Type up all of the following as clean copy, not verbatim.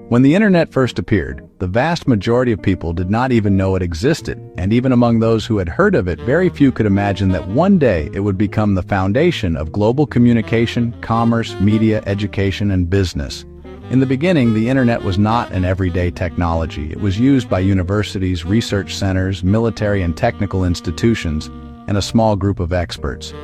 When the internet first appeared, the vast majority of people did not even know it existed, and even among those who had heard of it, very few could imagine that one day it would become the foundation of global communication, commerce, media, education, and business. In the beginning, the internet was not an everyday technology. It was used by universities, research centers, military and technical institutions, and a small group of experts.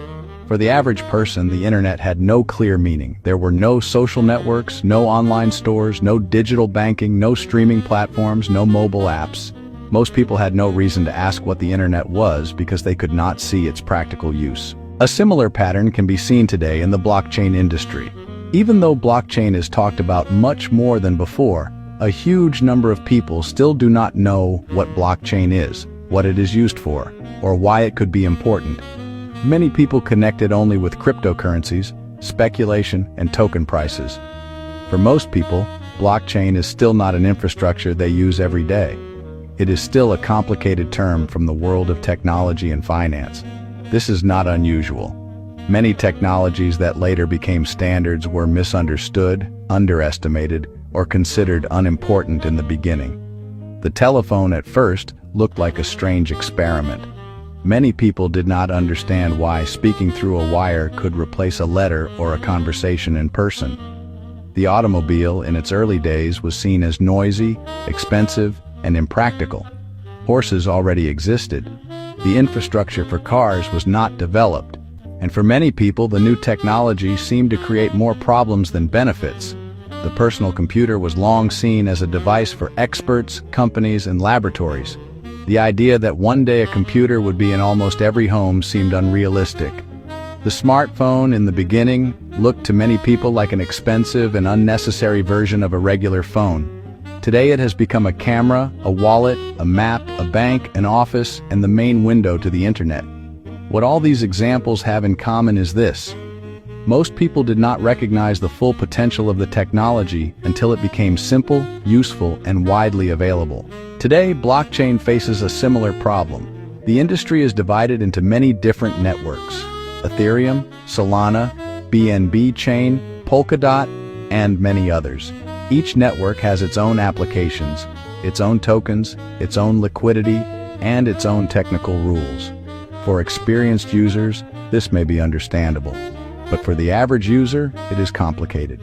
For the average person, the internet had no clear meaning. There were no social networks, no online stores, no digital banking, no streaming platforms, no mobile apps. Most people had no reason to ask what the internet was because they could not see its practical use. A similar pattern can be seen today in the blockchain industry. Even though blockchain is talked about much more than before, a huge number of people still do not know what blockchain is, what it is used for, or why it could be important. Many people connect it only with cryptocurrencies, speculation, and token prices. For most people, blockchain is still not an infrastructure they use every day. It is still a complicated term from the world of technology and finance. This is not unusual. Many technologies that later became standards were misunderstood, underestimated, or considered unimportant in the beginning. The telephone at first looked like a strange experiment. Many people did not understand why speaking through a wire could replace a letter or a conversation in person. The automobile in its early days was seen as noisy, expensive, and impractical. Horses already existed. The infrastructure for cars was not developed, and for many people the new technology seemed to create more problems than benefits. The personal computer was long seen as a device for experts, companies, and laboratories. The idea that one day a computer would be in almost every home seemed unrealistic. The smartphone in the beginning looked to many people like an expensive and unnecessary version of a regular phone. Today it has become a camera, a wallet, a map, a bank, an office, and the main window to the internet. What all these examples have in common is this: most people did not recognize the full potential of the technology until it became simple, useful, and widely available. Today, blockchain faces a similar problem. The industry is divided into many different networks: Ethereum, Solana, BNB Chain, Polkadot, and many others. Each network has its own applications, its own tokens, its own liquidity, and its own technical rules. For experienced users, this may be understandable, but for the average user, it is complicated.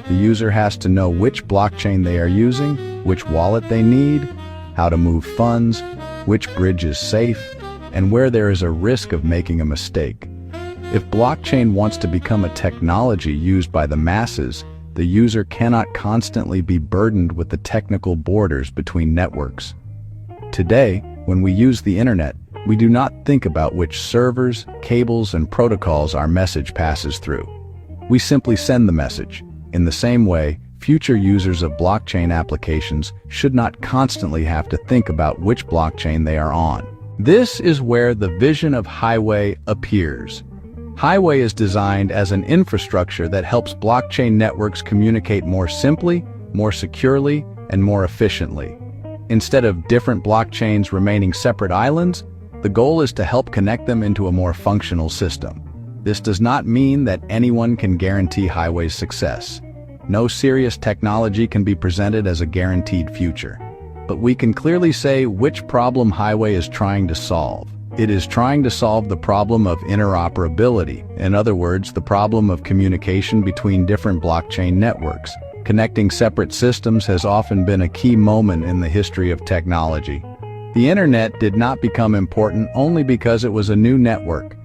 The user has to know which blockchain they are using, which wallet they need, how to move funds, which bridge is safe, and where there is a risk of making a mistake. If blockchain wants to become a technology used by the masses, the user cannot constantly be burdened with the technical borders between networks. Today, when we use the internet, we do not think about which servers, cables, and protocols our message passes through. We simply send the message. In the same way, future users of blockchain applications should not constantly have to think about which blockchain they are on. This is where the vision of Highway appears. Highway is designed as an infrastructure that helps blockchain networks communicate more simply, more securely, and more efficiently. Instead of different blockchains remaining separate islands, the goal is to help connect them into a more functional system. This does not mean that anyone can guarantee Highway's success. No serious technology can be presented as a guaranteed future. But we can clearly say which problem Highway is trying to solve. It is trying to solve the problem of interoperability, in other words, the problem of communication between different blockchain networks. Connecting separate systems has often been a key moment in the history of technology. The internet did not become important only because it was a new network.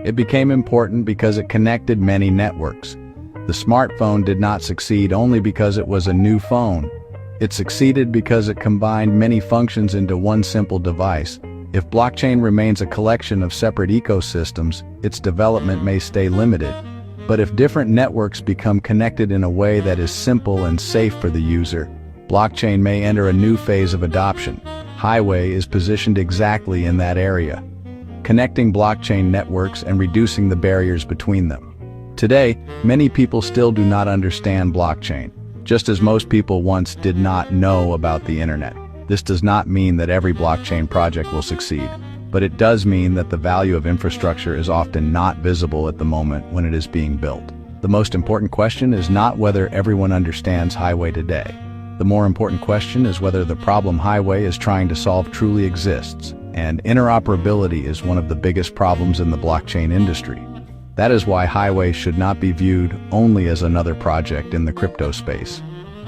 It became important because it connected many networks. The smartphone did not succeed only because it was a new phone. It succeeded because it combined many functions into one simple device. If blockchain remains a collection of separate ecosystems, its development may stay limited. But if different networks become connected in a way that is simple and safe for the user, blockchain may enter a new phase of adoption. Highway is positioned exactly in that area, connecting blockchain networks and reducing the barriers between them. Today, many people still do not understand blockchain, just as most people once did not know about the internet. This does not mean that every blockchain project will succeed, but it does mean that the value of infrastructure is often not visible at the moment when it is being built. The most important question is not whether everyone understands Highway today. The more important question is whether the problem Highway is trying to solve truly exists, and interoperability is one of the biggest problems in the blockchain industry. That is why Highway should not be viewed only as another project in the crypto space.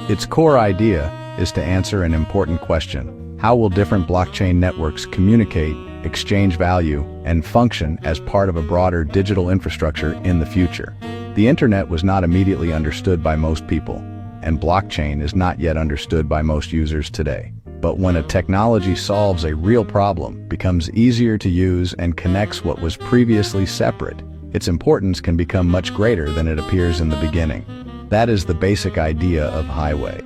Its core idea is to answer an important question: how will different blockchain networks communicate, exchange value, and function as part of a broader digital infrastructure in the future? The internet was not immediately understood by most people, and blockchain is not yet understood by most users today. But when a technology solves a real problem, becomes easier to use, and connects what was previously separate, its importance can become much greater than it appears in the beginning. That is the basic idea of Highway.